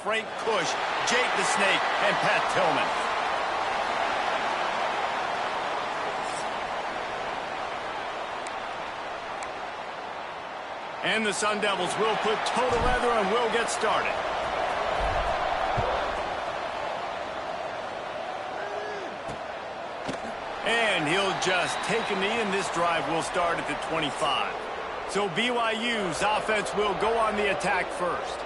Frank Cush, Jake the Snake, and Pat Tillman. And the Sun Devils will put total leather and will get started. And he'll just take a knee, and this drive will start at the 25. So BYU's offense will go on the attack first.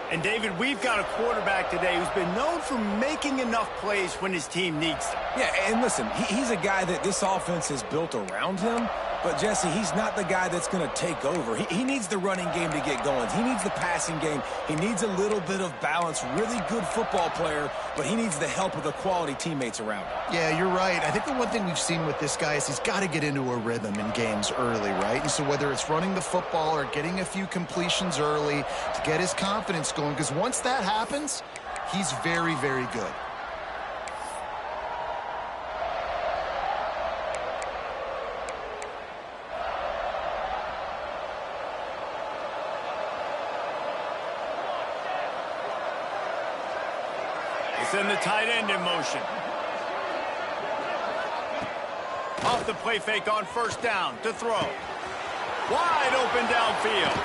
And, David, we've got a quarterback today who's been known for making enough plays when his team needs them. Yeah, and listen, he's a guy that this offense is built around him. But, Jesse, he's not the guy that's going to take over. He needs the running game to get going. He needs the passing game. He needs a little bit of balance. Really good football player, but he needs the help of the quality teammates around him. Yeah, you're right. I think the one thing we've seen with this guy is he's got to get into a rhythm in games early, right? And so whether it's running the football or getting a few completions early to get his confidence going, because once that happens, he's very, very good. Send the tight end in motion. Off the play fake on first down to throw. Wide open downfield.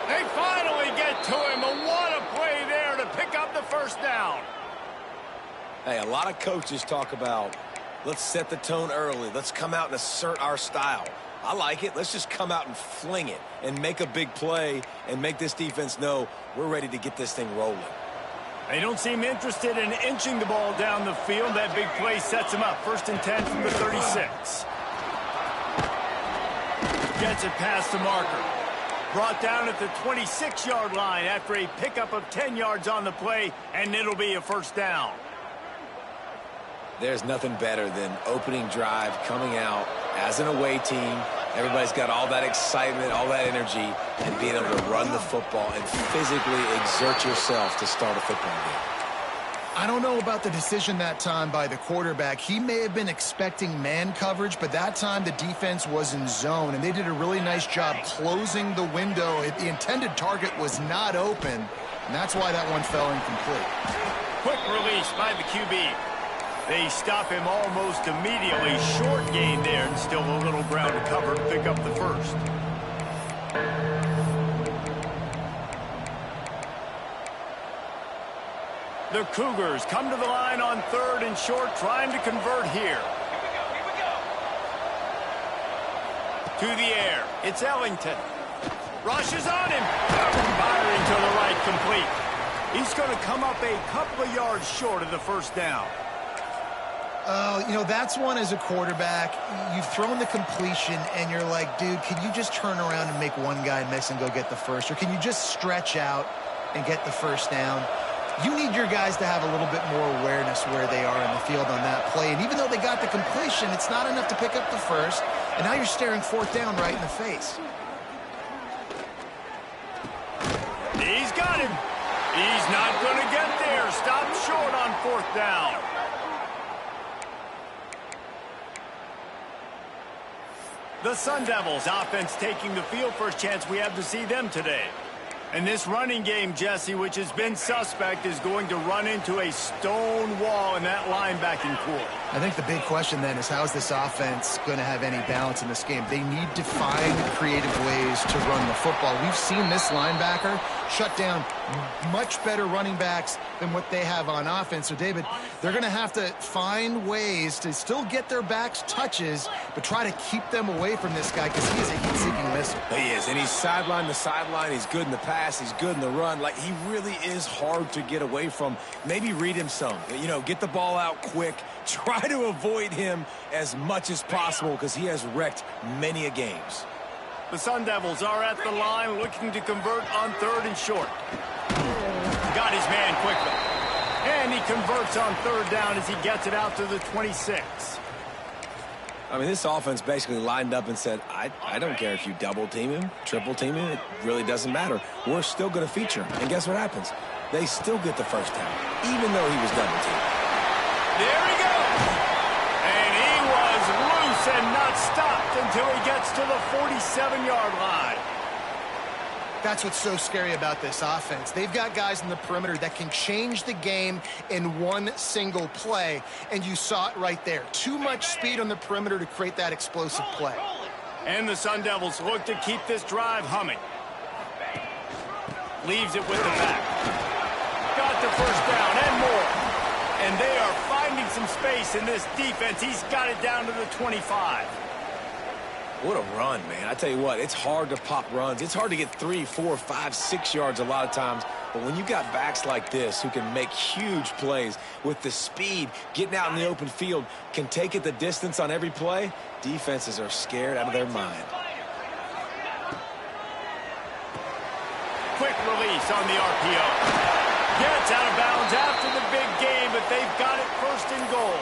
They finally get to him, and what a play there to pick up the first down. Hey, a lot of coaches talk about, let's set the tone early. Let's come out and assert our style. I like it. Let's just come out and fling it and make a big play and make this defense know we're ready to get this thing rolling. They don't seem interested in inching the ball down the field. That big play sets him up. 1st and 10 from the 36. Gets it past the marker. Brought down at the 26-yard line after a pickup of 10 yards on the play, and it'll be a first down. There's nothing better than opening drive, coming out as an away team. Everybody's got all that excitement, all that energy, and being able to run the football and physically exert yourself to start a football game. I don't know about the decision that time by the quarterback. He may have been expecting man coverage, but that time the defense was in zone, and they did a really nice job closing the window. The intended target was not open, and that's why that one fell incomplete. Quick release by the QB. They stop him almost immediately. Short gain there, and still a little ground to cover to pick up the first. The Cougars come to the line on 3rd and short, trying to convert here. To the air. It's Ellington. Rushes on him. Firing to the right, complete. He's going to come up a couple of yards short of the first down. You know, that's one as a quarterback. You've thrown the completion, and you're like, dude, can you just turn around and make one guy miss and go get the first? Or can you just stretch out and get the first down? You need your guys to have a little bit more awareness where they are in the field on that play. And even though they got the completion, it's not enough to pick up the first. And now you're staring 4th down right in the face. He's got him. He's not going to get there. Stopped short on 4th down. The Sun Devils offense taking the field. First chance we have to see them today. And this running game, Jesse, which has been suspect, is going to run into a stone wall in that linebacking core. I think the big question then is, how is this offense going to have any balance in this game? They need to find creative ways to run the football. We've seen this linebacker shut down much better running backs than what they have on offense. So, David, they're going to have to find ways to still get their backs touches, but try to keep them away from this guy because he is a heat-seeking missile. He is, and he's sideline to sideline. He's good in the pass. He's good in the run. Like, he really is hard to get away from. Maybe read him some. You know, get the ball out quick. Try to avoid him as much as possible because he has wrecked many a games. The Sun Devils are at the line looking to convert on 3rd and short. Got his man quickly. And he converts on 3rd down as he gets it out to the 26. I mean, this offense basically lined up and said, I don't care if you double team him, triple team him. It really doesn't matter. We're still going to feature him. And guess what happens? They still get the first down, even though he was double teamed. There he goes. And he was loose and not stopped until he gets to the 47-yard line. That's what's so scary about this offense. They've got guys in the perimeter that can change the game in one single play, and you saw it right there. Too much speed on the perimeter to create that explosive play. And the Sun Devils look to keep this drive humming. Leaves it with the back. Got the first down and more. And they are finding some space in this defense. He's got it down to the 25. What a run, man. I tell you what, it's hard to pop runs. It's hard to get 3, 4, 5, 6 yards a lot of times. But when you got backs like this who can make huge plays with the speed, getting out in the open field, can take it the distance on every play, defenses are scared out of their mind. Quick release on the RPO. Gets out of bounds after the big game, but they've got it first and goal.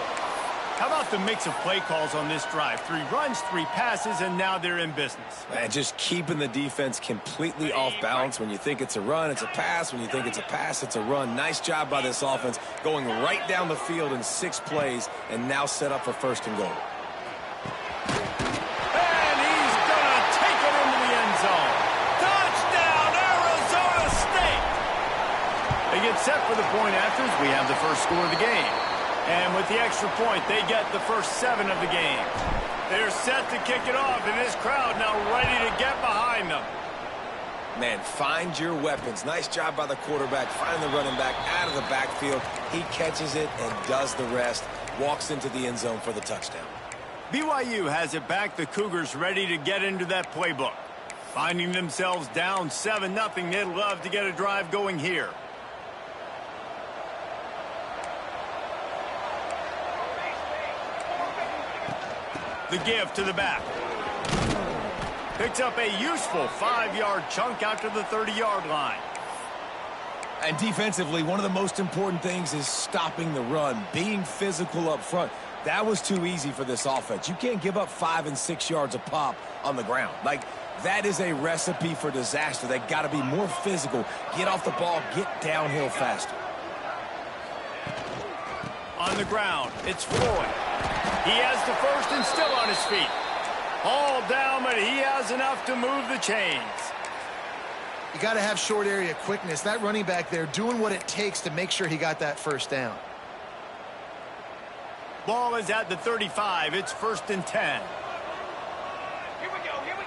How about the mix of play calls on this drive? 3 runs, 3 passes, and now they're in business. And just keeping the defense completely off balance. When you think it's a run, it's a pass. When you think it's a pass, it's a run. Nice job by this offense, going right down the field in 6 plays, and now set up for first and goal. And he's going to take it into the end zone. Touchdown, Arizona State! They get set for the point afters. We have the first score of the game. And with the extra point, they get the first 7 of the game. They're set to kick it off, and this crowd now ready to get behind them. Man, find your weapons. Nice job by the quarterback, finding the running back out of the backfield. He catches it and does the rest. Walks into the end zone for the touchdown. BYU has it back. The Cougars ready to get into that playbook. Finding themselves down 7-0, they'd love to get a drive going here. The give to the back. Picks up a useful 5-yard chunk out to the 30-yard line. And defensively, one of the most important things is stopping the run, being physical up front. That was too easy for this offense. You can't give up 5 and 6 yards a pop on the ground. Like, that is a recipe for disaster. They got to be more physical, get off the ball, get downhill faster. On the ground, it's Floyd. He has the first and still on his feet. All down, but he has enough to move the chains. You got to have short area quickness. That running back there doing what it takes to make sure he got that first down. Ball is at the 35. It's first and 10. Here we go, here we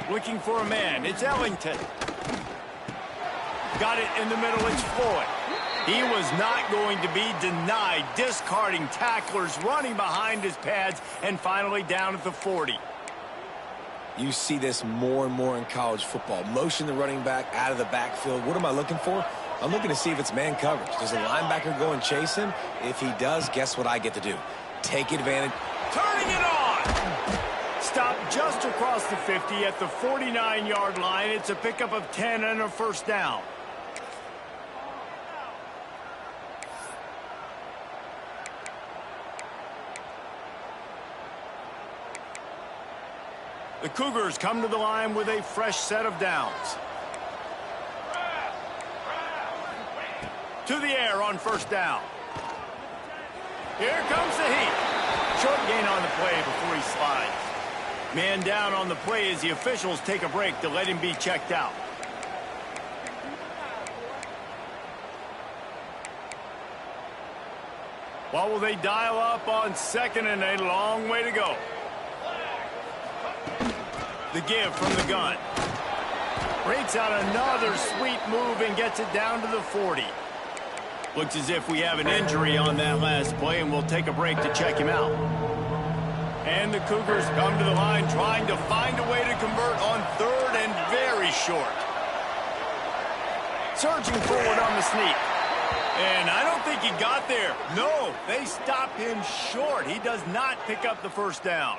go. Looking for a man. It's Ellington. Got it in the middle. It's Floyd. He was not going to be denied, discarding tacklers, running behind his pads, and finally down at the 40. You see this more and more in college football. Motion the running back out of the backfield. What am I looking for? I'm looking to see if it's man coverage. Does the linebacker go and chase him? If he does, guess what I get to do? Take advantage. Turning it on! Stop just across the 50 at the 49-yard line. It's a pickup of 10 and a first down. The Cougars come to the line with a fresh set of downs. To the air on first down. Here comes the heat. Short gain on the play before he slides. Man down on the play as the officials take a break to let him be checked out. What will they dial up on second and a long way to go? The give from the gun. Breaks out another sweet move and gets it down to the 40. Looks as if we have an injury on that last play, and we'll take a break to check him out. And the Cougars come to the line trying to find a way to convert on third and very short. Surging forward on the sneak. And I don't think he got there. No, they stop him short. He does not pick up the first down.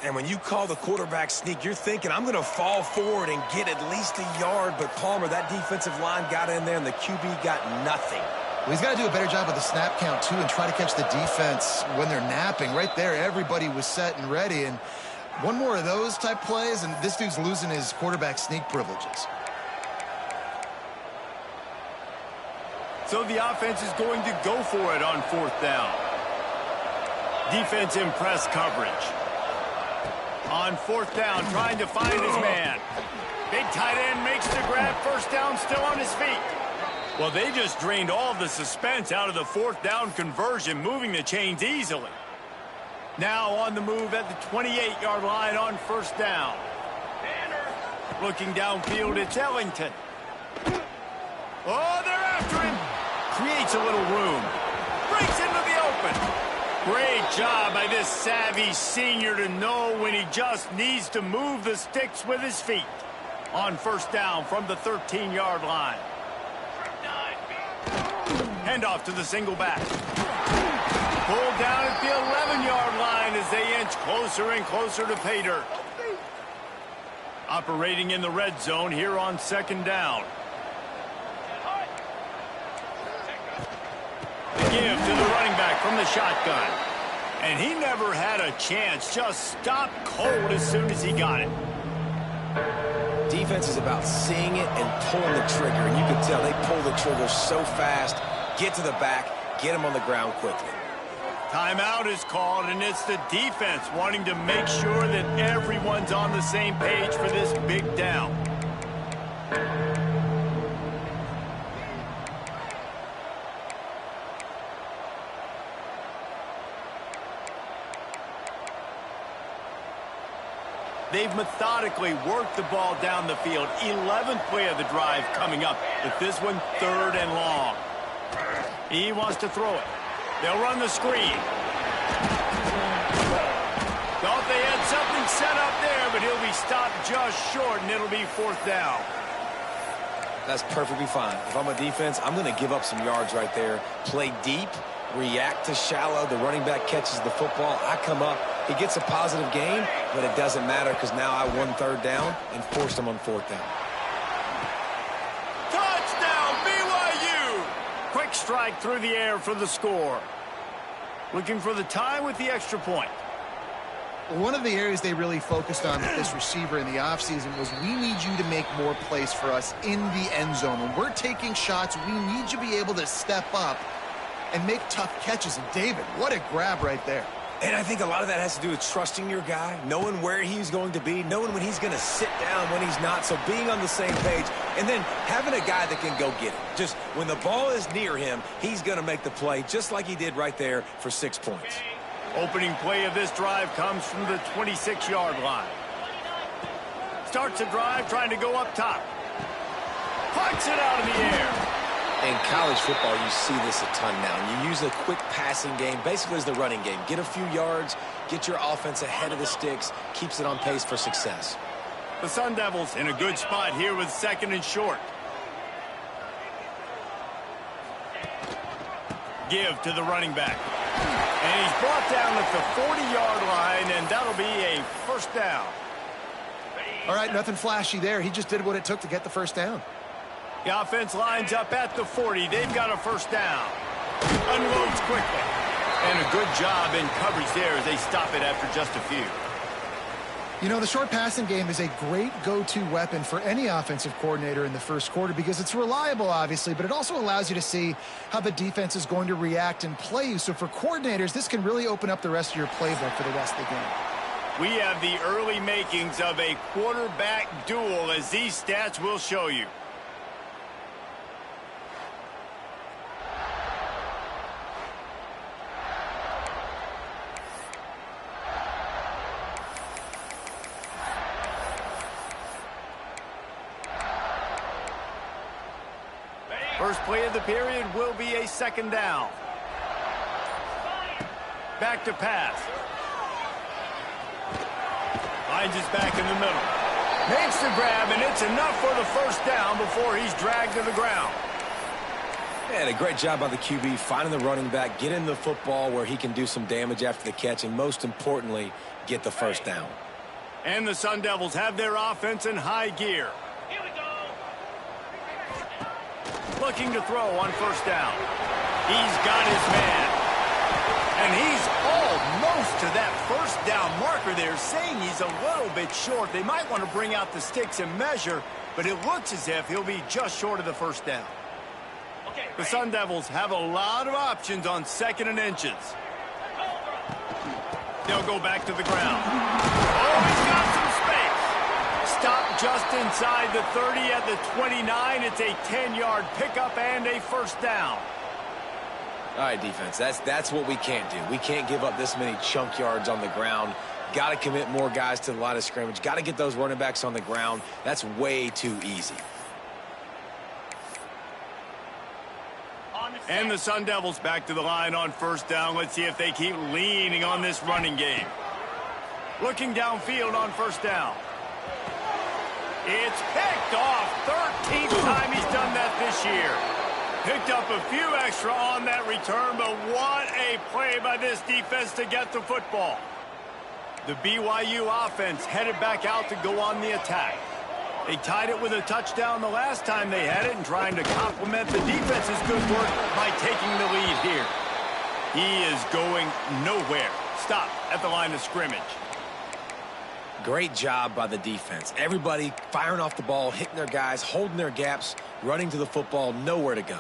And when you call the quarterback sneak, you're thinking, I'm going to fall forward and get at least a yard. But Palmer, that defensive line got in there, and the QB got nothing. Well, he's got to do a better job with the snap count, too, and try to catch the defense when they're napping. Right there, everybody was set and ready. And one more of those type plays, and this dude's losing his quarterback sneak privileges. So the offense is going to go for it on fourth down. Defense in press coverage. On fourth down, trying to find his man. Big tight end makes the grab. First down, still on his feet. Well, they just drained all the suspense out of the fourth down conversion, moving the chains easily. Now on the move at the 28-yard line on first down. Looking downfield, it's Ellington. Oh, they're after him. Creates a little room. Breaks into the open. Great job by this savvy senior to know when he just needs to move the sticks with his feet. On first down from the 13-yard line. Handoff to the single back. Pulled down at the 11-yard line as they inch closer and closer to pay dirt. Operating in the red zone here on second down. The give to the running back from the shotgun. And he never had a chance. Just stopped cold as soon as he got it. Defense is about seeing it and pulling the trigger. And you can tell they pull the trigger so fast. Get to the back, get him on the ground quickly. Timeout is called, and it's the defense wanting to make sure that everyone's on the same page for this big down. They've methodically worked the ball down the field. 11th play of the drive coming up, with this one third and long. He wants to throw it. They'll run the screen. Thought they had something set up there, but he'll be stopped just short, and it'll be fourth down. That's perfectly fine. If I'm a defense, I'm going to give up some yards right there. Play deep, react to shallow. The running back catches the football. I come up. He gets a positive gain, but it doesn't matter because now I won third down and forced him on fourth down. Touchdown, BYU! Quick strike through the air for the score. Looking for the tie with the extra point. One of the areas they really focused on with this receiver in the offseason was we need you to make more plays for us in the end zone. When we're taking shots, we need you to be able to step up and make tough catches. And David, what a grab right there. And I think a lot of that has to do with trusting your guy, knowing where he's going to be, knowing when he's going to sit down, when he's not. So being on the same page, and then having a guy that can go get it. Just when the ball is near him, he's going to make the play, just like he did right there for 6 points. Opening play of this drive comes from the 26-yard line. Starts a drive trying to go up top. Puts it out of the air. In college football, you see this a ton now. You use a quick passing game, basically as the running game. Get a few yards, get your offense ahead of the sticks, keeps it on pace for success. The Sun Devils in a good spot here with second and short. Give to the running back. And he's brought down at the 40-yard line, and that'll be a first down. All right, nothing flashy there. He just did what it took to get the first down. The offense lines up at the 40. They've got a first down. Unloads quickly. And a good job in coverage there as they stop it after just a few. You know, the short passing game is a great go-to weapon for any offensive coordinator in the first quarter because it's reliable, obviously, but it also allows you to see how the defense is going to react and play you. So for coordinators, this can really open up the rest of your playbook for the rest of the game. We have the early makings of a quarterback duel, as these stats will show you. First play of the period will be a second down. Back to pass. Finds his back in the middle. Makes the grab, and it's enough for the first down before he's dragged to the ground. And a great job by the QB, finding the running back, getting the football where he can do some damage after the catch, and most importantly, get the first down. And the Sun Devils have their offense in high gear. Here we go. Looking to throw on first down. He's got his man. And he's almost to that first down marker there, saying he's a little bit short. They might want to bring out the sticks and measure, but it looks as if he'll be just short of the first down. Okay, The Sun Devils have a lot of options on second and inches. They'll go back to the ground. Oh, he's got some space. Stop just inside the 30 at the 29. It's a 10-yard pickup and a first down. All right, defense, that's what we can't do. We can't give up this many chunk yards on the ground. Got to commit more guys to the line of scrimmage. Got to get those running backs on the ground. That's way too easy. And the Sun Devils back to the line on first down. Let's see if they keep leaning on this running game. Looking downfield on first down. It's picked off. 13th time he's done that this year. Picked up a few extra on that return, but what a play by this defense to get the football. The BYU offense headed back out to go on the attack. They tied it with a touchdown the last time they had it and trying to complement the defense's good work by taking the lead here. He is going nowhere. Stop at the line of scrimmage. Great job by the defense. Everybody firing off the ball, hitting their guys, holding their gaps, running to the football, nowhere to go.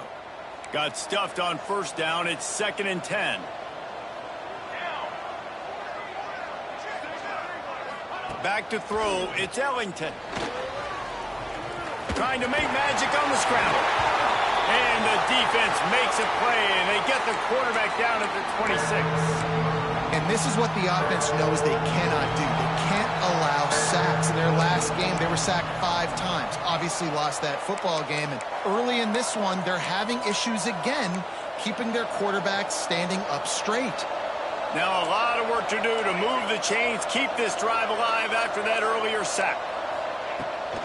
Got stuffed on first down. It's 2nd and 10. Back to throw. It's Ellington. Trying to make magic on the scramble. And the defense makes a play, and they get the quarterback down at the 26. And this is what the offense knows they cannot do. They can't allow sacks. In their last game, they were sacked 5 times. Obviously lost that football game. And early in this one, they're having issues again, keeping their quarterback standing up straight. Now a lot of work to do to move the chains, keep this drive alive after that earlier sack.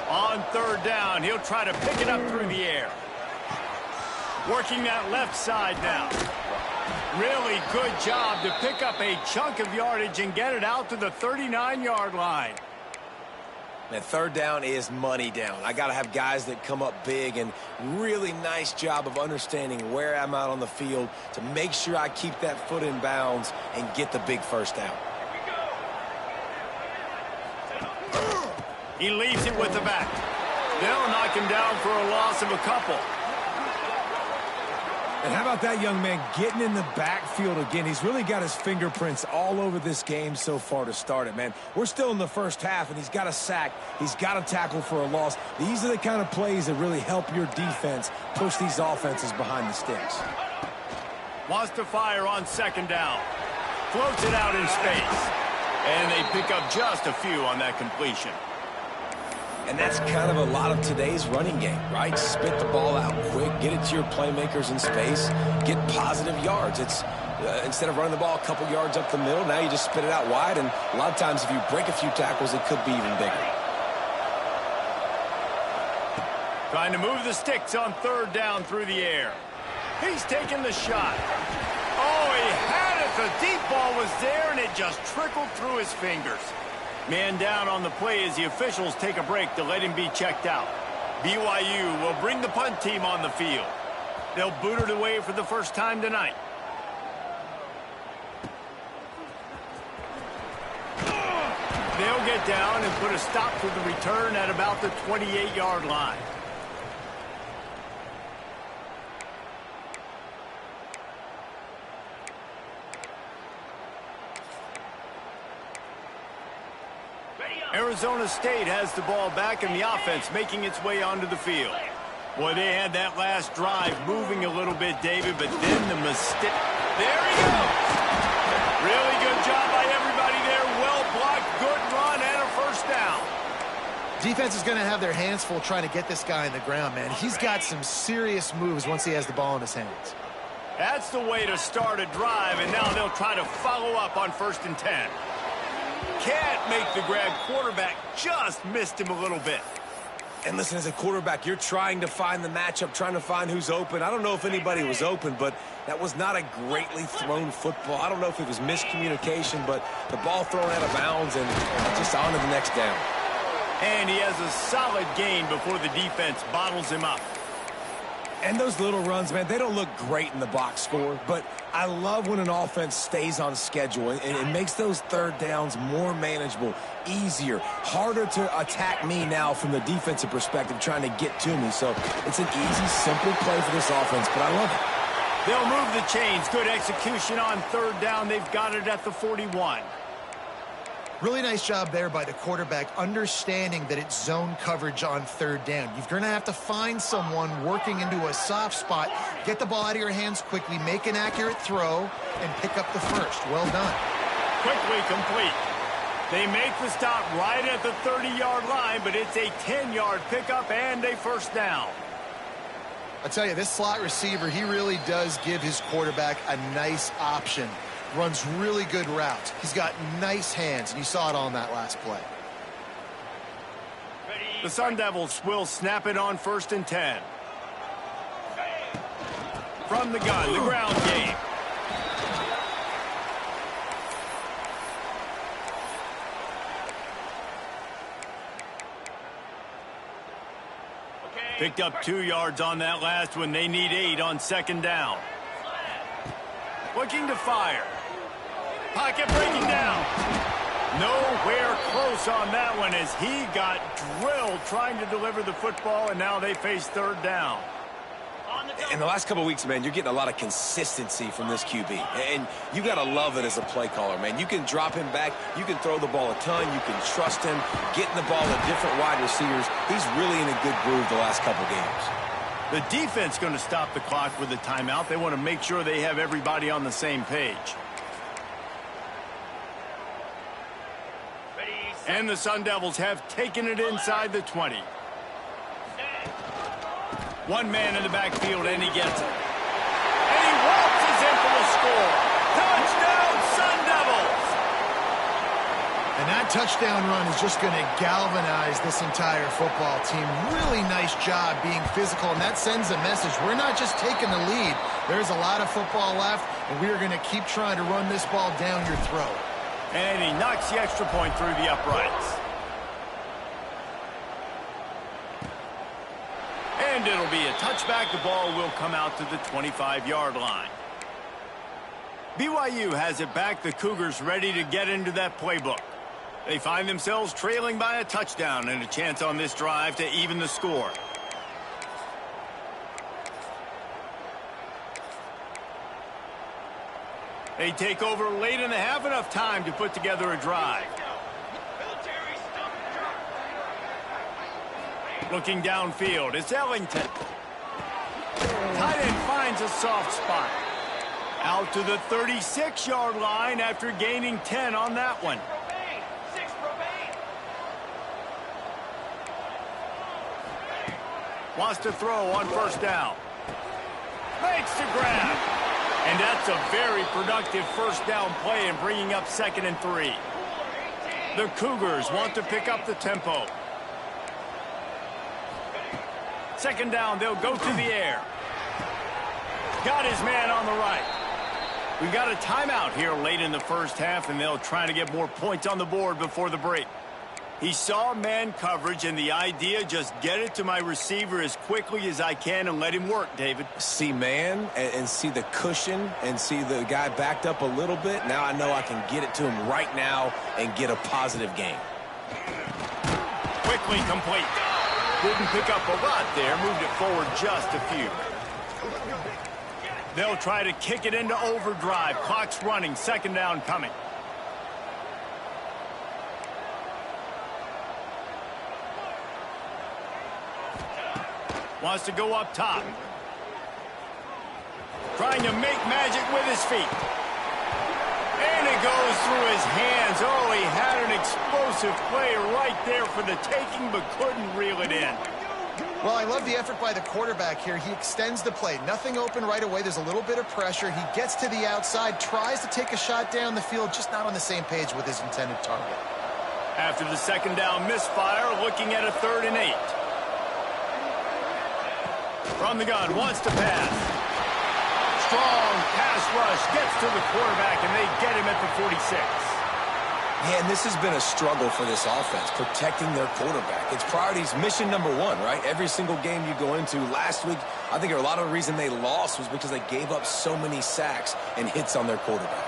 On third down, he'll try to pick it up through the air. Working that left side now. Really good job to pick up a chunk of yardage and get it out to the 39-yard line. That third down is money down. I got to have guys that come up big, and really nice job of understanding where I'm out on the field to make sure I keep that foot in bounds and get the big first down. He leaves it with the back. They'll knock him down for a loss of a couple. And how about that young man getting in the backfield again? He's really got his fingerprints all over this game so far to start it, man. We're still in the first half, and he's got a sack. He's got a tackle for a loss. These are the kind of plays that really help your defense push these offenses behind the sticks. Wants to fire on second down. Floats it out in space. And they pick up just a few on that completion. And that's kind of a lot of today's running game, right? Spit the ball out quick, get it to your playmakers in space, get positive yards. It's instead of running the ball a couple yards up the middle, now you just spit it out wide, and a lot of times if you break a few tackles, it could be even bigger. Trying to move the sticks on third down through the air. He's taking the shot. Oh, he had it. The deep ball was there, and it just trickled through his fingers. Man down on the play as the officials take a break to let him be checked out. BYU will bring the punt team on the field. They'll boot it away for the first time tonight. They'll get down and put a stop to the return at about the 28-yard line. Arizona State has the ball back, and the offense making its way onto the field. Boy, they had that last drive moving a little bit, David, but then the mistake. There he goes. Really good job by everybody there. Well blocked, good run, and a first down. Defense is going to have their hands full trying to get this guy in the ground, man. He's got some serious moves once he has the ball in his hands. That's the way to start a drive, and now they'll try to follow up on 1st and 10. Can't make the grab. Quarterback just missed him a little bit. And listen, as a quarterback, you're trying to find the matchup, trying to find who's open. I don't know if anybody was open, but that was not a greatly thrown football. I don't know if it was miscommunication, but the ball thrown out of bounds and just on to the next down. And he has a solid gain before the defense bottles him up. And those little runs, man, they don't look great in the box score, but I love when an offense stays on schedule and it makes those third downs more manageable, easier, harder to attack me now from the defensive perspective trying to get to me. So it's an easy, simple play for this offense, but I love it. They'll move the chains. Good execution on third down. They've got it at the 41. Really nice job there by the quarterback, understanding that it's zone coverage on third down. You're going to have to find someone working into a soft spot, get the ball out of your hands quickly, make an accurate throw, and pick up the first. Well done. Quickly complete. They make the stop right at the 30-yard line, but it's a 10-yard pickup and a first down. I tell you, this slot receiver, he really does give his quarterback a nice option. Runs really good routes. He's got nice hands, and you saw it on that last play. The Sun Devils will snap it on 1st and 10. From the gun, the ground game. Picked up 2 yards on that last one. They need 8 on 2nd down. Looking to fire. Pocket breaking down. Nowhere close on that one as he got drilled trying to deliver the football, and now they face 3rd down. In the last couple of weeks, man, you're getting a lot of consistency from this QB. And you got to love it as a play caller, man. You can drop him back. You can throw the ball a ton. You can trust him. Getting the ball to different wide receivers. He's really in a good groove the last couple games. The defense going to stop the clock with a timeout. They want to make sure they have everybody on the same page. And the Sun Devils have taken it inside the 20. One man in the backfield, and he gets it. And he waltzes in for the score. Touchdown, Sun Devils! And that touchdown run is just going to galvanize this entire football team. Really nice job being physical, and that sends a message. We're not just taking the lead. There's a lot of football left, and we are going to keep trying to run this ball down your throat. And he knocks the extra point through the uprights. And it'll be a touchback. The ball will come out to the 25-yard line. BYU has it back. The Cougars ready to get into that playbook. They find themselves trailing by a touchdown and a chance on this drive to even the score. They take over late in the half, enough time to put together a drive. Looking downfield, it's Ellington. Tight end finds a soft spot. Out to the 36-yard line after gaining 10 on that one. Wants to throw on 1st down. Makes the grab. And that's a very productive 1st down play and bringing up 2nd and 3. The Cougars want to pick up the tempo. 2nd down, they'll go to the air. Got his man on the right. We've got a timeout here late in the 1st half, and they'll try to get more points on the board before the break. He saw man coverage, and the idea, just get it to my receiver as quickly as I can and let him work, David. See man and see the cushion and see the guy backed up a little bit. Now I know I can get it to him right now and get a positive gain. Quickly complete. Didn't pick up a lot there. Moved it forward just a few. They'll try to kick it into overdrive. Clock's running. 2nd down coming. Wants to go up top. Trying to make magic with his feet. And it goes through his hands. Oh, he had an explosive play right there for the taking, but couldn't reel it in. Well, I love the effort by the quarterback here. He extends the play. Nothing open right away. There's a little bit of pressure. He gets to the outside, tries to take a shot down the field, just not on the same page with his intended target. After the 2nd down misfire, looking at a 3rd and 8. From the gun, wants to pass. Strong pass rush, gets to the quarterback, and they get him at the 46. Man, this has been a struggle for this offense, protecting their quarterback. It's priorities, mission number 1, right? Every single game you go into. Last week, I think a lot of the reason they lost was because they gave up so many sacks and hits on their quarterback.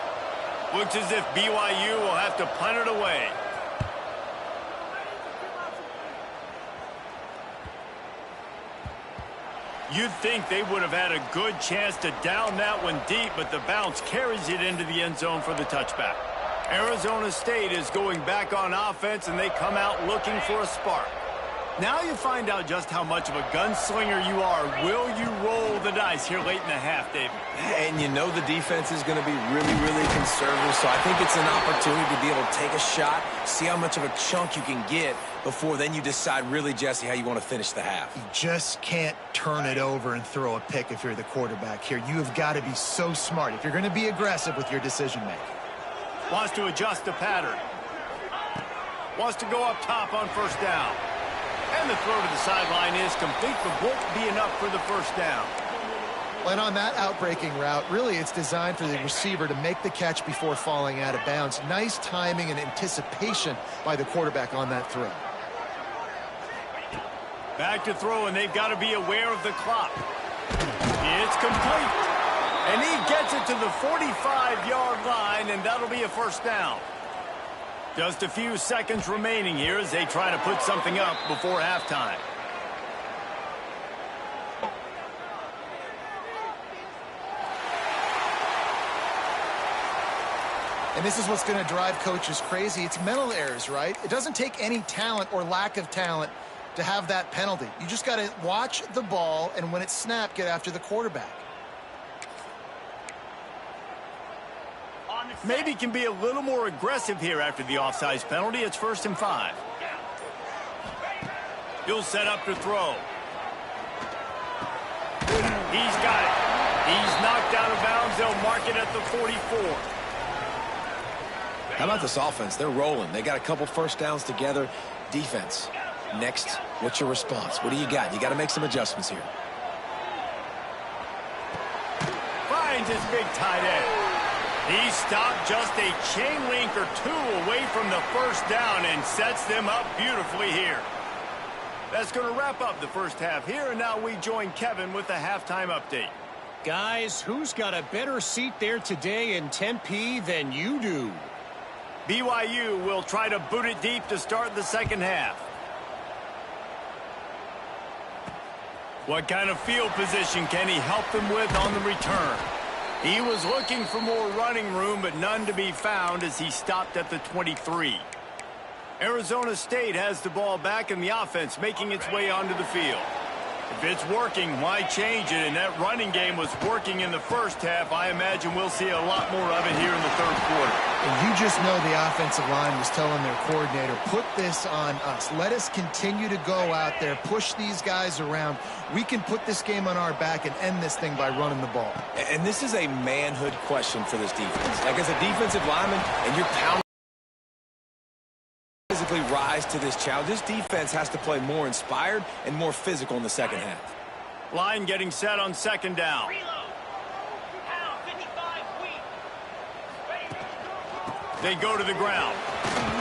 Looks as if BYU will have to punt it away. You'd think they would have had a good chance to down that one deep, but the bounce carries it into the end zone for the touchback. Arizona State is going back on offense, and they come out looking for a spark. Now you find out just how much of a gunslinger you are. Will you roll the dice here late in the half, David? And you know the defense is going to be really, really conservative, so I think it's an opportunity to be able to take a shot, see how much of a chunk you can get before then you decide really, Jesse, how you want to finish the half. You just can't turn it over and throw a pick if you're the quarterback here. You have got to be so smart if you're going to be aggressive with your decision-making. Wants to adjust the pattern. Wants to go up top on first down. And the throw to the sideline is complete, but won't be enough for the first down. And on that outbreaking route, really it's designed for the receiver to make the catch before falling out of bounds. Nice timing and anticipation by the quarterback on that throw. Back to throw, and they've got to be aware of the clock. It's complete. And he gets it to the 45-yard line, and that'll be a first down. Just a few seconds remaining here as they try to put something up before halftime. And this is what's going to drive coaches crazy. It's mental errors, right? It doesn't take any talent or lack of talent to have that penalty. You just got to watch the ball, and when it's snapped, get after the quarterback. Maybe can be a little more aggressive here after the offsides penalty. It's 1st and 5. He'll set up to throw. He's got it. He's knocked out of bounds. They'll mark it at the 44. How about this offense? They're rolling. They got a couple first downs together. Defense. Next, what's your response? What do you got? You got to make some adjustments here. Finds his big tight end. He stopped just a chain link or two away from the first down and sets them up beautifully here. That's going to wrap up the first half here, and now we join Kevin with the halftime update. Guys, who's got a better seat there today in Tempe than you do? BYU will try to boot it deep to start the second half. What kind of field position can he help them with on the return? He was looking for more running room, but none to be found as he stopped at the 23. Arizona State has the ball back in the offense, making its way onto the field. If it's working, why change it? And that running game was working in the first half. I imagine we'll see a lot more of it here in the third quarter. And you just know the offensive line was telling their coordinator, put this on us. Let us continue to go out there, push these guys around. We can put this game on our back and end this thing by running the ball. And this is a manhood question for this defense. Like, as a defensive lineman, and you're pounding, physically rise to this challenge. This defense has to play more inspired and more physical in the second half. Line getting set on second down. They go to the ground.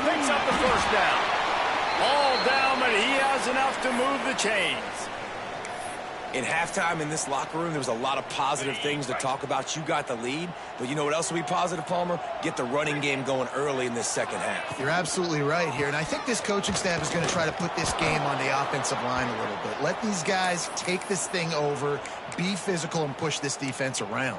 Picks up the first down. All down, but he has enough to move the chains. In halftime in this locker room, there was a lot of positive things to talk about. You got the lead, but you know what else will be positive, Palmer? Get the running game going early in this second half. You're absolutely right here, and I think this coaching staff is going to try to put this game on the offensive line a little bit. Let these guys take this thing over, be physical, and push this defense around.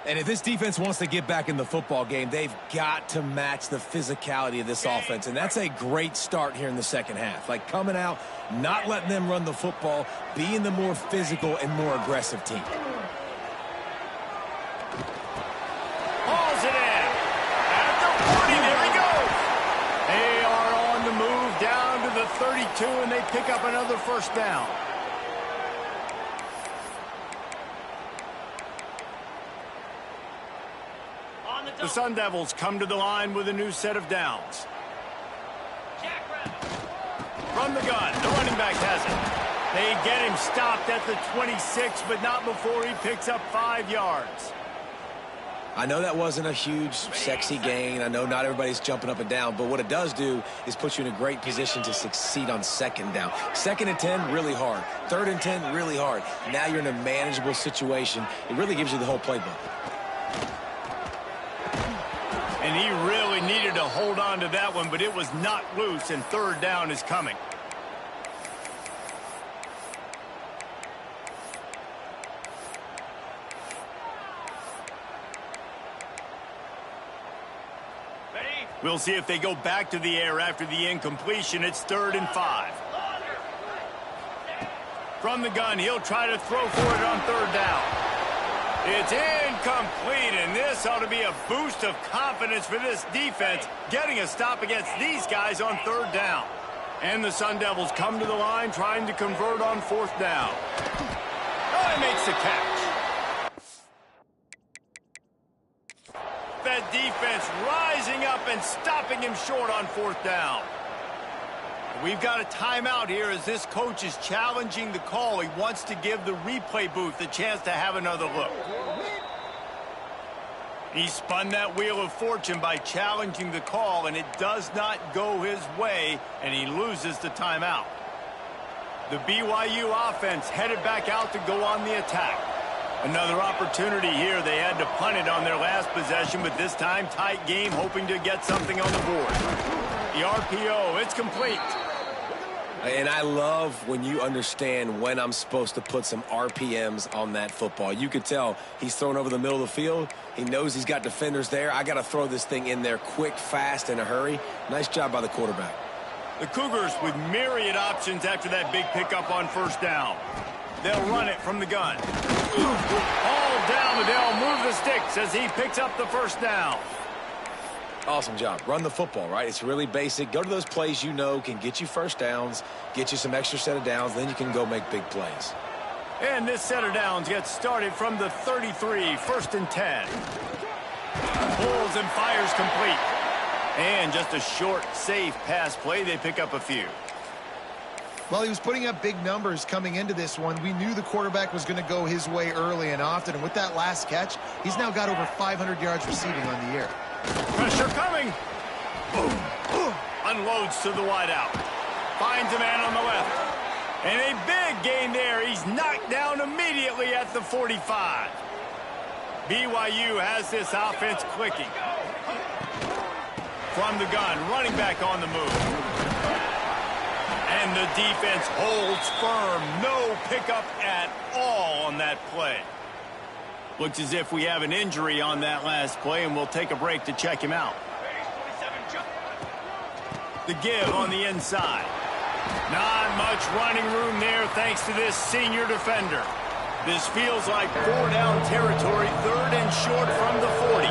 And if this defense wants to get back in the football game, they've got to match the physicality of this offense. And that's a great start here in the second half. Like, coming out, not letting them run the football, being the more physical and more aggressive team. Hauls it in. At the 40, there he goes. They are on the move down to the 32, and they pick up another first down. The Sun Devils come to the line with a new set of downs. From the gun, the running back has it. They get him stopped at the 26, but not before he picks up 5 yards. I know that wasn't a huge, sexy gain. I know not everybody's jumping up and down, but what it does do is put you in a great position to succeed on second down. 2nd and 10, really hard. 3rd and 10, really hard. Now you're in a manageable situation. It really gives you the whole playbook. And he really needed to hold on to that one, but it was not loose, and 3rd down is coming. We'll see if they go back to the air after the incompletion. It's 3rd and 5. From the gun, he'll try to throw for it on 3rd down. It's incomplete, and this ought to be a boost of confidence for this defense, getting a stop against these guys on 3rd down. And the Sun Devils come to the line trying to convert on 4th down. Oh, he makes the catch. That defense rising up and stopping him short on 4th down. We've got a timeout here as this coach is challenging the call. He wants to give the replay booth a chance to have another look. He spun that wheel of fortune by challenging the call, and it does not go his way, and he loses the timeout. The BYU offense headed back out to go on the attack. Another opportunity here. They had to punt it on their last possession, but this time tight game, hoping to get something on the board. The RPO, it's complete. And I love when you understand when I'm supposed to put some RPMs on that football. You could tell he's thrown over the middle of the field. He knows he's got defenders there. I got to throw this thing in there quick, fast, in a hurry. Nice job by the quarterback. The Cougars with myriad options after that big pickup on 1st down. They'll run it from the gun. All down, they'll move the sticks as he picks up the 1st down. Awesome job. Run the football, right? It's really basic. Go to those plays you know can get you 1st downs, get you some extra set of downs, then you can go make big plays. And this set of downs gets started from the 33, 1st and 10. Pulls and fires complete. And just a short, safe pass play. They pick up a few. Well, he was putting up big numbers coming into this one. We knew the quarterback was going to go his way early and often. And with that last catch, he's now got over 500 yards receiving on the year. Pressure coming. Boom. Unloads to the wideout. Finds a man on the left. And a big gain there. He's knocked down immediately at the 45. BYU has this offense clicking. From the gun, running back on the move. And the defense holds firm. No pickup at all on that play. Looks as if we have an injury on that last play, and we'll take a break to check him out. The give on the inside. Not much running room there thanks to this senior defender. This feels like 4 down territory, 3rd and short from the 40.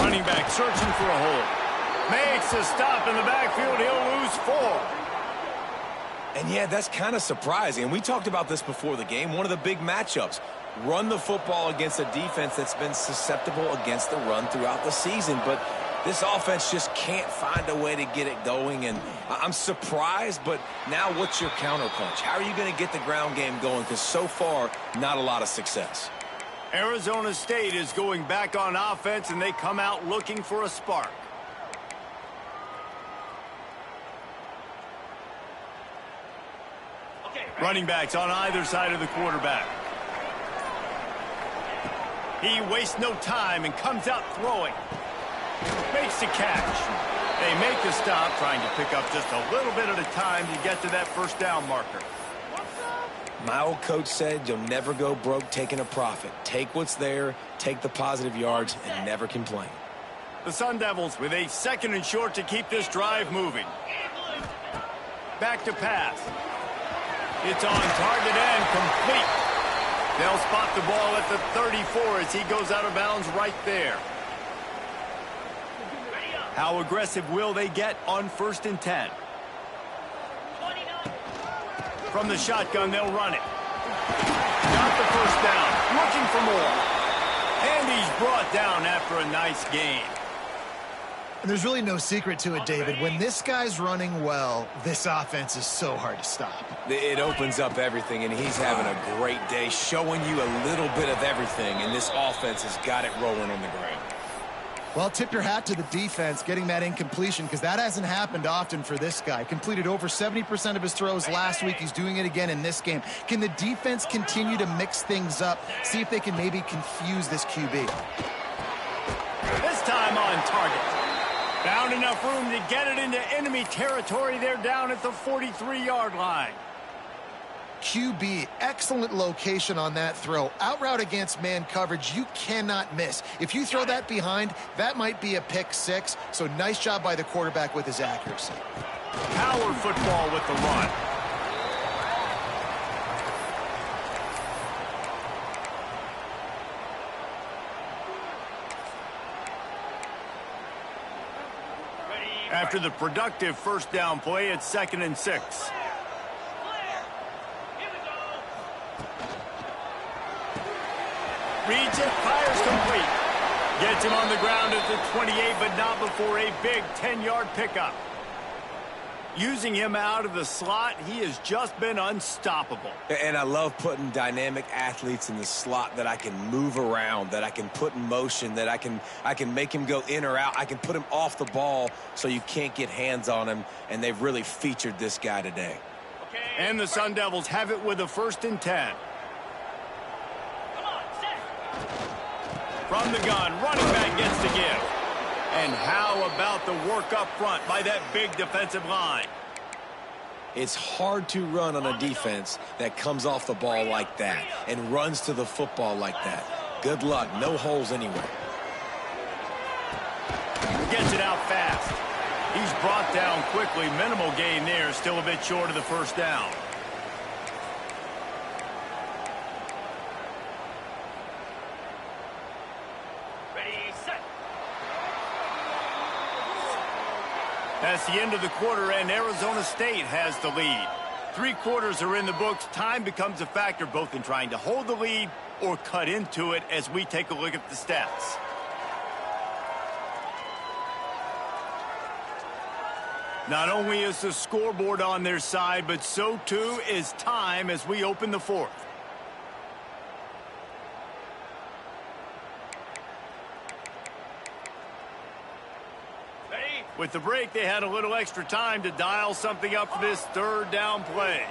Running back searching for a hole. Makes a stop in the backfield. He'll lose 4. And yeah, that's kind of surprising. And we talked about this before the game. One of the big matchups. Run the football against a defense that's been susceptible against the run throughout the season. But this offense just can't find a way to get it going. And I'm surprised, but now what's your counterpunch? How are you going to get the ground game going? Because so far, not a lot of success. Arizona State is going back on offense, and they come out looking for a spark. Running backs on either side of the quarterback. He wastes no time and comes out throwing. Makes the catch. They make the stop, trying to pick up just a little bit at a time to get to that 1st down marker. My old coach said you'll never go broke taking a profit. Take what's there, take the positive yards, and never complain. The Sun Devils with a 2nd and short to keep this drive moving. Back to pass. It's on target and complete. They'll spot the ball at the 34 as he goes out of bounds right there. How aggressive will they get on 1st and 10? From the shotgun, they'll run it. Got the 1st down, looking for more. And he's brought down after a nice gain. And there's really no secret to it, David. When this guy's running well, this offense is so hard to stop. It opens up everything, and he's having a great day, showing you a little bit of everything, and this offense has got it rolling on the ground. Well, tip your hat to the defense getting that incompletion, because that hasn't happened often for this guy. Completed over 70% of his throws last week. He's doing it again in this game. Can the defense continue to mix things up, see if they can maybe confuse this QB? This time on target. Found enough room to get it into enemy territory. They're down at the 43-yard line. QB, excellent location on that throw. Out route against man coverage, you cannot miss. If you throw that behind, that might be a pick six. So nice job by the quarterback with his accuracy. Power football with the run. After the productive first down play, it's 2nd and 6. Reads it, fires complete. Gets him on the ground at the 28, but not before a big 10-yard pickup. Using him out of the slot, he has just been unstoppable. And I love putting dynamic athletes in the slot that I can move around, that I can put in motion, that I can make him go in or out. I can put him off the ball so you can't get hands on him, and they've really featured this guy today. And the Sun Devils have it with a 1st and 10. From the gun, running back gets the give. And how about the work up front by that big defensive line? It's hard to run on a defense that comes off the ball like that and runs to the football like that. Good luck. No holes anywhere. Gets it out fast. He's brought down quickly. Minimal gain there. Still a bit short of the first down. That's the end of the quarter, and Arizona State has the lead. 3 quarters are in the books. Time becomes a factor both in trying to hold the lead or cut into it as we take a look at the stats. Not only is the scoreboard on their side, but so too is time as we open the 4th. With the break, they had a little extra time to dial something up for this 3rd down play.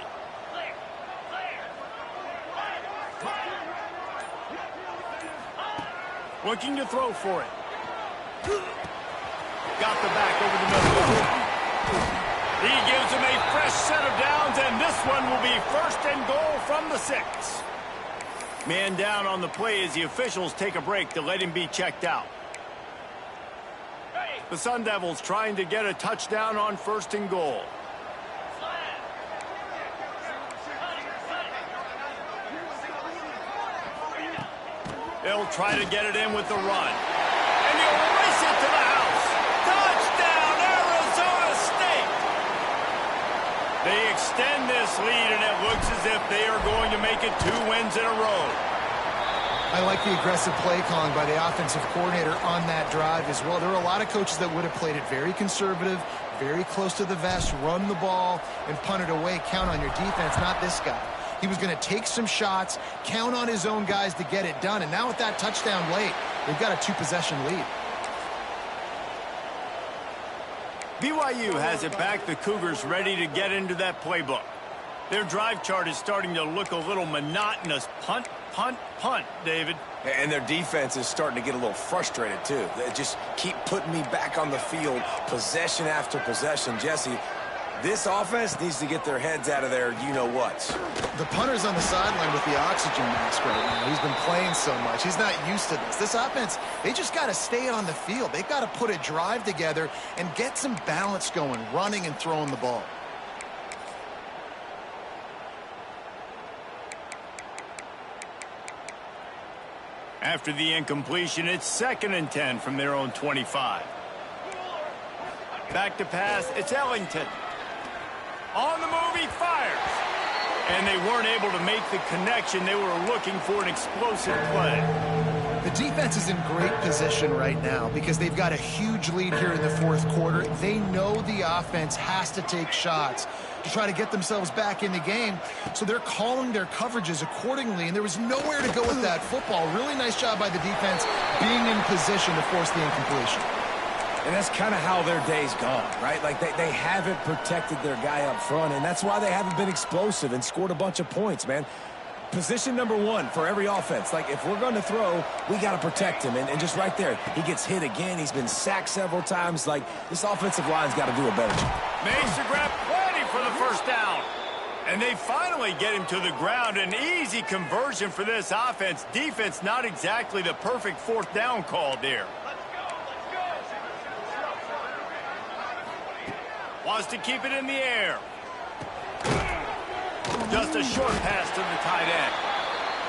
Looking to throw for it. Got the back over the middle. He gives him a fresh set of downs, and this one will be 1st and goal from the 6. Man down on the play as the officials take a break to let him be checked out. The Sun Devils trying to get a touchdown on 1st and goal. They'll try to get it in with the run. And he'll race it to the house. Touchdown, Arizona State! They extend this lead, and it looks as if they are going to make it 2 wins in a row. I like the aggressive play calling by the offensive coordinator on that drive as well. There were a lot of coaches that would have played it very conservative, very close to the vest, run the ball, and punt it away. Count on your defense, not this guy. He was going to take some shots, count on his own guys to get it done. And now with that touchdown late, they've got a 2-possession lead. BYU has it back. The Cougars ready to get into that playbook. Their drive chart is starting to look a little monotonous. Punt, punt, punt, David. And their defense is starting to get a little frustrated, too. They just keep putting me back on the field, possession after possession. Jesse, this offense needs to get their heads out of their you-know-whats. The punter's on the sideline with the oxygen mask right now. He's been playing so much. He's not used to this. This offense, they just got to stay on the field. They've got to put a drive together and get some balance going, running and throwing the ball. After the incompletion, it's 2nd and 10 from their own 25. Back to pass, it's Ellington. On the move, he fires. And they weren't able to make the connection. They were looking for an explosive play. The defense is in great position right now because they've got a huge lead here in the 4th quarter. They know the offense has to take shots to try to get themselves back in the game. So they're calling their coverages accordingly, and there was nowhere to go with that football. Really nice job by the defense being in position to force the incompletion. And that's kind of how their day's gone, right? Like they haven't protected their guy up front, and that's why they haven't been explosive and scored a bunch of points, man. Position number 1 for every offense. Like, if we're going to throw, we got to protect him. And just right there, he gets hit again. He's been sacked several times. Like, this offensive line's got to do a better job. Makes the grab plenty for the first down. And they finally get him to the ground. An easy conversion for this offense. Defense, not exactly the perfect fourth down call there. Wants to keep it in the air. Just a short pass to the tight end.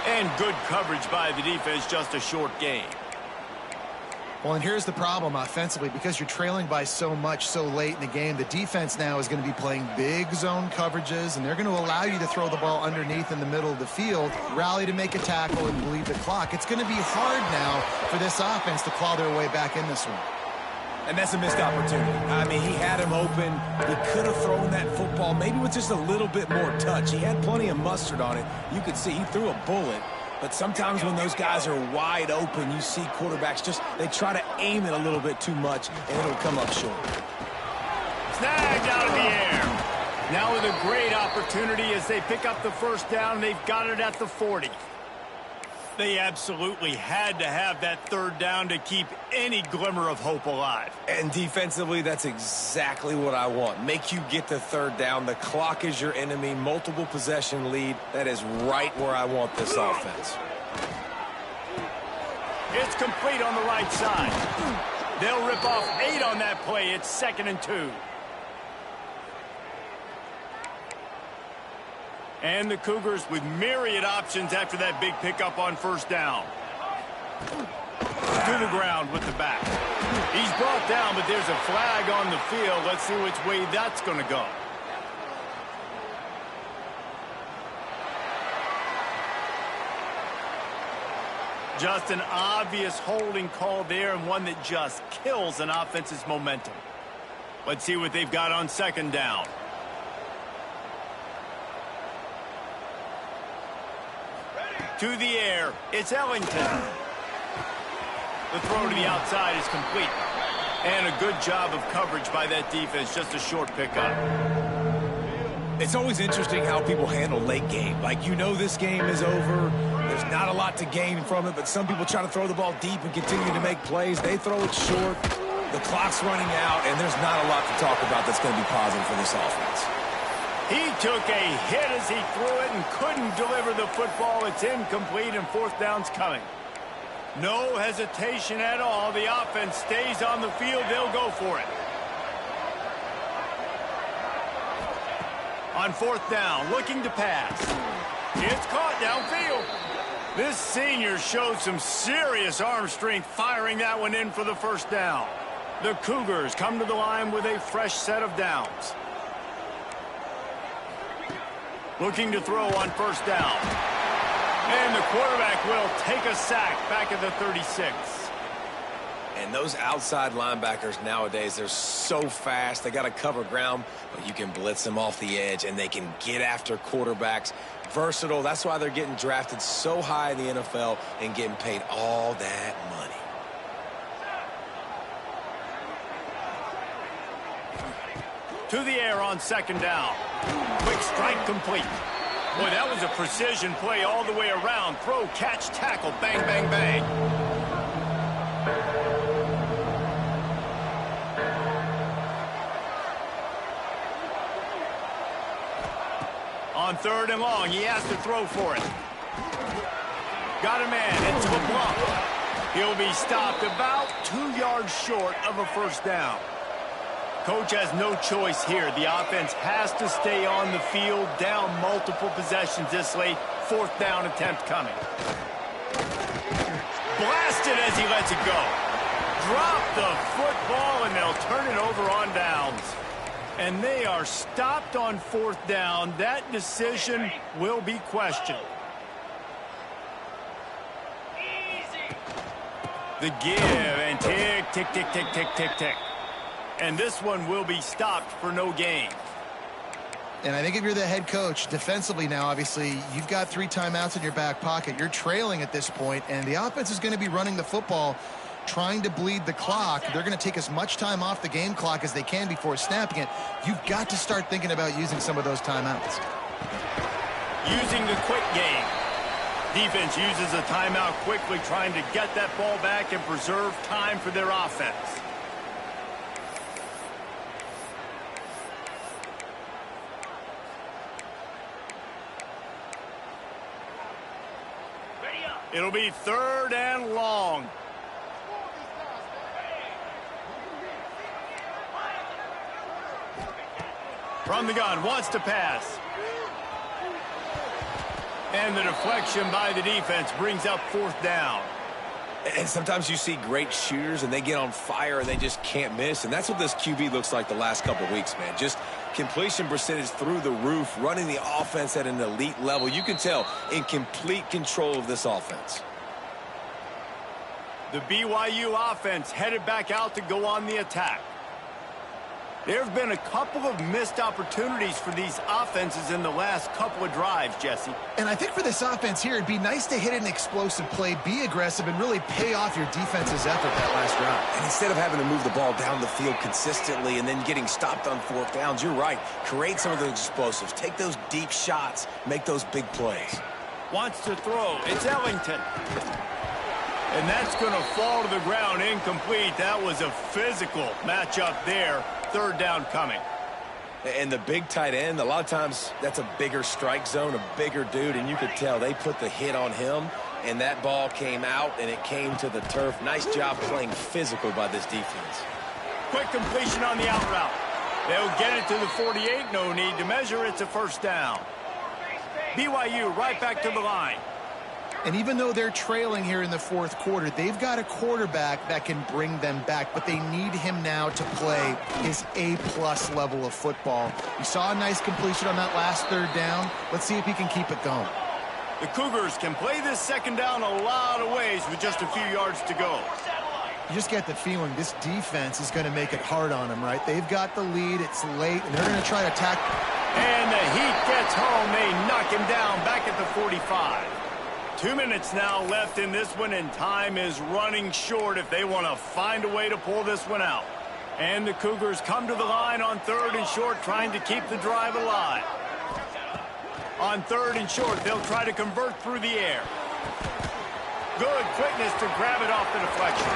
And good coverage by the defense, just a short gain. Well, and here's the problem offensively. Because you're trailing by so much so late in the game, the defense now is going to be playing big zone coverages, and they're going to allow you to throw the ball underneath in the middle of the field, rally to make a tackle, and bleed the clock. It's going to be hard now for this offense to claw their way back in this one. And that's a missed opportunity. I mean, he had him open. He could have thrown that football maybe with just a little bit more touch. He had plenty of mustard on it. You could see he threw a bullet. But sometimes when those guys are wide open, you see quarterbacks they try to aim it a little bit too much, and it'll come up short. Snagged out of the air. Now with a great opportunity as they pick up the first down. They've got it at the 40. They absolutely had to have that third down to keep any glimmer of hope alive. And defensively, that's exactly what I want. Make you get the third down. The clock is your enemy. Multiple possession lead. That is right where I want this offense. It's complete on the right side. They'll rip off 8 on that play. It's 2nd and 2. And the Cougars with myriad options after that big pickup on first down. To the ground with the back. He's brought down, but there's a flag on the field. Let's see which way that's going to go. Just an obvious holding call there, and one that just kills an offense's momentum. Let's see what they've got on second down. To the air, it's Ellington. The throw to the outside is complete. And a good job of coverage by that defense, just a short pickup. It's always interesting how people handle late game. Like, you know this game is over. There's not a lot to gain from it, but some people try to throw the ball deep and continue to make plays. They throw it short. The clock's running out, and there's not a lot to talk about that's going to be positive for this offense. He took a hit as he threw it and couldn't deliver the football. It's incomplete, and fourth down's coming. No hesitation at all. The offense stays on the field. They'll go for it. On fourth down, looking to pass. It's caught downfield. This senior showed some serious arm strength firing that one in for the first down. The Cougars come to the line with a fresh set of downs. Looking to throw on first down. And the quarterback will take a sack back at the 36. And those outside linebackers nowadays, they're so fast. They got to cover ground, but you can blitz them off the edge, and they can get after quarterbacks. Versatile. That's why they're getting drafted so high in the NFL and getting paid all that money. To the air on second down. Quick strike complete. Boy, that was a precision play all the way around. Throw, catch, tackle, bang, bang, bang. On third and long, he has to throw for it. Got a man into a block. He'll be stopped about 2 yards short of a first down. Coach has no choice here. The offense has to stay on the field, down multiple possessions this late. Fourth down attempt coming. Blasted as he lets it go. Drop the football, and they'll turn it over on downs. And they are stopped on fourth down. That decision will be questioned. The give, and tick, tick, tick, tick, tick, tick, tick. And this one will be stopped for no gain. And I think if you're the head coach, defensively now, obviously, you've got 3 timeouts in your back pocket. You're trailing at this point, and the offense is going to be running the football, trying to bleed the clock. They're going to take as much time off the game clock as they can before snapping it. You've got to start thinking about using some of those timeouts. Using the quick game. Defense uses a timeout quickly, trying to get that ball back and preserve time for their offense. It'll be 3rd and long. From the gun, wants to pass. And the deflection by the defense brings up 4th down. And sometimes you see great shooters and they get on fire and they just can't miss. And that's what this QB looks like the last couple weeks, man. Just completion percentage through the roof, running the offense at an elite level. You can tell in complete control of this offense. The BYU offense headed back out to go on the attack. There have been a couple of missed opportunities for these offenses in the last couple of drives, Jesse. And I think for this offense here, it'd be nice to hit an explosive play, be aggressive, and really pay off your defense's effort that last drive. And instead of having to move the ball down the field consistently and then getting stopped on 4th downs, you're right. Create some of those explosives. Take those deep shots. Make those big plays. Wants to throw. It's Ellington. And that's going to fall to the ground incomplete. That was a physical matchup there. 3rd down coming. And the big tight end, a lot of times that's a bigger strike zone, a bigger dude, and you could tell they put the hit on him, and that ball came out, and it came to the turf. Nice job playing physical by this defense. Quick completion on the out route. They'll get it to the 48. No need to measure. It's a 1st down. BYU right back to the line. And even though they're trailing here in the 4th quarter, they've got a quarterback that can bring them back, but they need him now to play his A-plus level of football. You saw a nice completion on that last 3rd down. Let's see if he can keep it going. The Cougars can play this 2nd down a lot of ways with just a few yards to go. You just get the feeling this defense is going to make it hard on them, right? They've got the lead. It's late, and they're going to try to attack. And the Heat gets home. They knock him down back at the 45. 2 minutes now left in this one, and time is running short if they want to find a way to pull this one out. And the Cougars come to the line on 3rd and short, trying to keep the drive alive. On 3rd and short, they'll try to convert through the air. Good quickness to grab it off the deflection.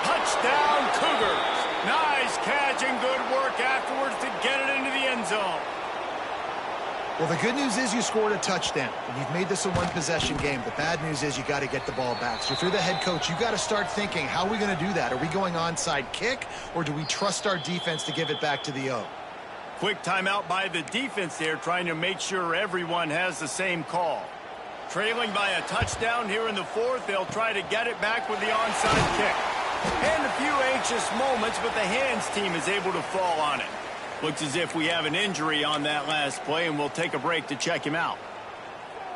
Touchdown, Cougars. Nice catch and good work afterwards to get it into the end zone. Well, the good news is you scored a touchdown, and you've made this a one-possession game. The bad news is you got to get the ball back. So if you're the head coach, you got to start thinking, how are we going to do that? Are we going onside kick, or do we trust our defense to give it back to the O? Quick timeout by the defense there, trying to make sure everyone has the same call. Trailing by a touchdown here in the 4th, they'll try to get it back with the onside kick. And a few anxious moments, but the hands team is able to fall on it. Looks as if we have an injury on that last play, and we'll take a break to check him out.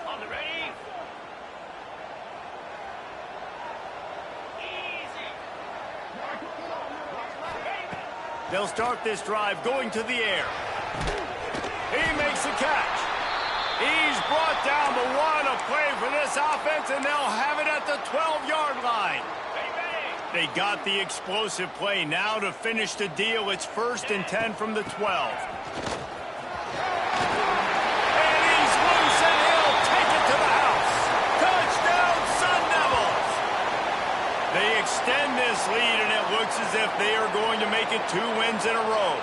On the ready. Easy. They'll start this drive going to the air. He makes the catch. He's brought down, but what a play for this offense, and they'll have it at the 12-yard line. They got the explosive play. Now to finish the deal, it's 1st and 10 from the 12. And he's loose, and he'll take it to the house. Touchdown, Sun Devils! They extend this lead, and it looks as if they are going to make it 2 wins in a row.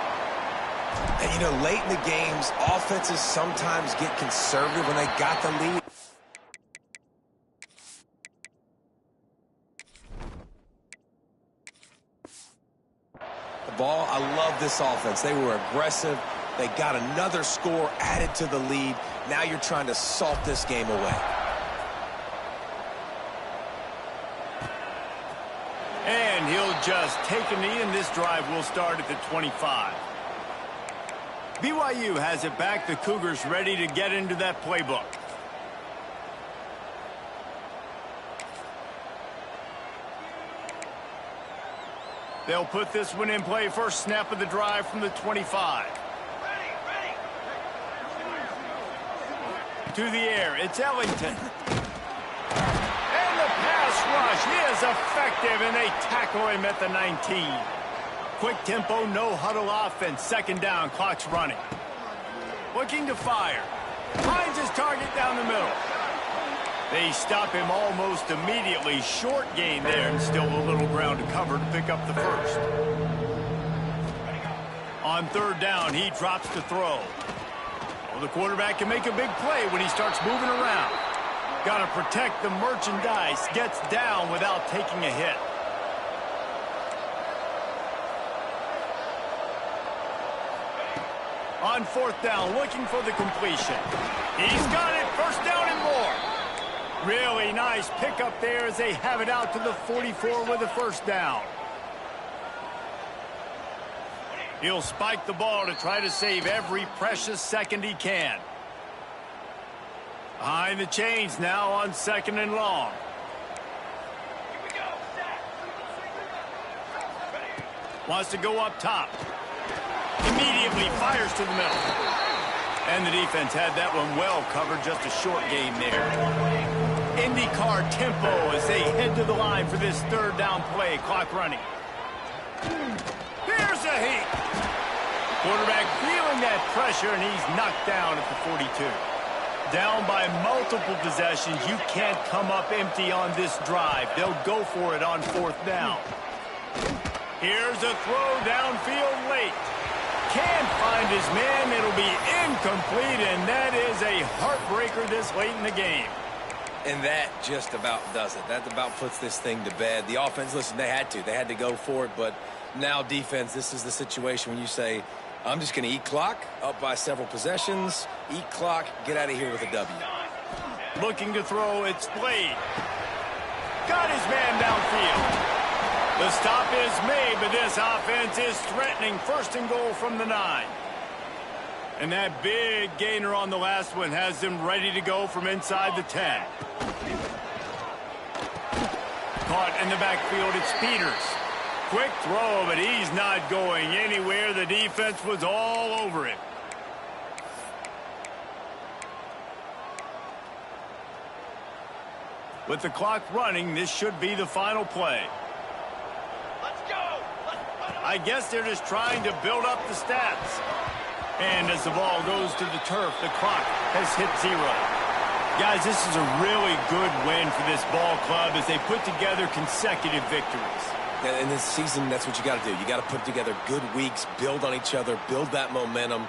And, you know, late in the games, offenses sometimes get conservative when they got the lead. Ball. I love this offense. They were aggressive. They got another score added to the lead. Now you're trying to salt this game away. And he'll just take a knee, and this drive will start at the 25. BYU has it back. The Cougars ready to get into that playbook. They'll put this one in play. First snap of the drive from the 25. To the air, it's Ellington. And the pass rush, he is effective, and they tackle him at the 19. Quick tempo, no huddle offense. 2nd down, clock's running. Looking to fire. Finds his target down the middle. They stop him almost immediately. Short gain there, and still a little ground to cover to pick up the 1st. On 3rd down, he drops to throw. Well, the quarterback can make a big play when he starts moving around. Got to protect the merchandise. Gets down without taking a hit. On fourth down, looking for the completion. He's got it. First down and more. Really nice pickup there as they have it out to the 44 with a first down. He'll spike the ball to try to save every precious second he can. Behind the chains now on second and long. Wants to go up top. Immediately fires to the middle. And the defense had that one well covered. Just a short gain there. IndyCar tempo as they head to the line for this third down play. Clock running. Here's a heat. Quarterback feeling that pressure, and he's knocked down at the 42. Down by multiple possessions. You can't come up empty on this drive. They'll go for it on fourth down. Here's a throw downfield late. Can't find his man. It'll be incomplete, and that is a heartbreaker this late in the game. And that just about does it. That about puts this thing to bed. The offense, listen, they had to go for it, but now defense, this is the situation when you say, I'm just going to eat clock, up by several possessions, eat clock, get out of here with a W. Looking to throw, it's Blade. Got his man downfield. The stop is made, but this offense is threatening. First and goal from the 9. And that big gainer on the last one has them ready to go from inside the 10. Caught in the backfield, it's Peters. Quick throw, but he's not going anywhere. The defense was all over it. With the clock running, this should be the final play. I guess they're just trying to build up the stats. And as the ball goes to the turf, the clock has hit 0. Guys, this is a really good win for this ball club as they put together consecutive victories. In this season, that's what you got to do. You got to put together good weeks, build on each other, build that momentum.